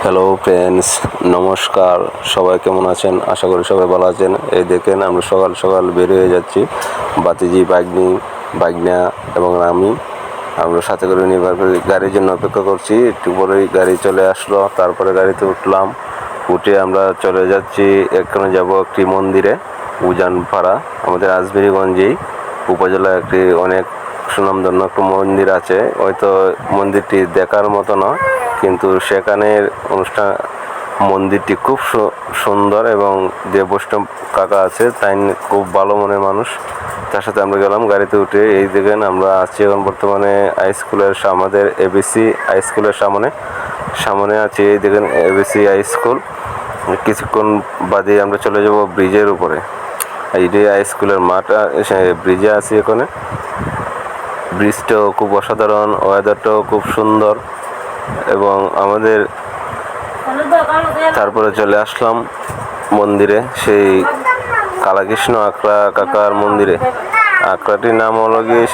Hello friends, নমস্কার। সবাই কেমন আছেন? আশা করি সবাই ভালো আছেন। এই দেখেন, আমরা সকাল সকাল বের হয়ে যাচ্ছি। বাতিজি, বাইগনা এবং আমরা সাথে করে নিয়ে গাড়ির জন্য অপেক্ষা করছি। একটু পরেই গাড়ি চলে আসলো, তারপরে গাড়িতে উঠলাম। উঠে আমরা চলে যাচ্ছি, এখানে যাব একটি মন্দিরে, উজানপাড়া, আমাদের আজমেরীগঞ্জেই উপজেলা একটি অনেক সুনামধন্য একটা মন্দির আছে। হয়তো মন্দিরটি দেখার মতো না, কিন্তু সেখানের মন্দিরটি খুব সুন্দর এবং যে বৈষ্ণব কাকা আছে তাই খুব ভালো মনের মানুষ। তার সাথে আমরা গেলাম গাড়িতে উঠে। এই দেখেন, আমরা আছি এখন বর্তমানে হাই স্কুলের, আমাদের এবিসি হাই স্কুলের সামনে আছি। এই দেখেন এবিসি হাই স্কুল। কিছুক্ষণ বাদে আমরা চলে যাব ব্রিজের উপরে। এইটাই হাই স্কুলের মাঠ, ব্রিজে আছি এখানে। ব্রিজটাও খুব অসাধারণ, ওয়েদারটাও খুব সুন্দর এবং আমাদের তারপরে চলে আসলাম মন্দিরে, সেই কালাকৃষ্ণ আকড়া কাকার মন্দিরে। আকড়াটির নাম হলো গিয়ে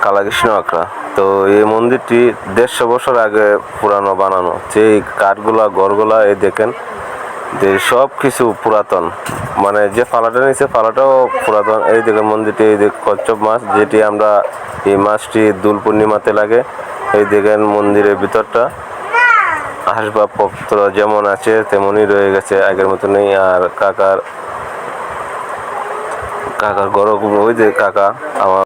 কালাকৃষ্ণ আকড়া। তো এই মন্দিরটি 150 বছর আগে পুরানো বানানো। যেই কাঠগুলা, ঘরগুলা, এই দেখেন যে সব কিছু পুরাতন, মানে যে ফালাটা নিচে ফালাটাও পুরাতন। এই দেখেন মন্দিরটি, এই দেখ কচ্ছপ মাছ, যেটি আমরা এই মাছটি দোল পূর্ণিমাতে লাগে। এই দেখেন মন্দিরের ভিতরটা, আসবাবপত্র যেমন আছে তেমনই রয়ে গেছে, আগের মতো নেই। আর কাকার ঘর, ওই যে কাকা আমার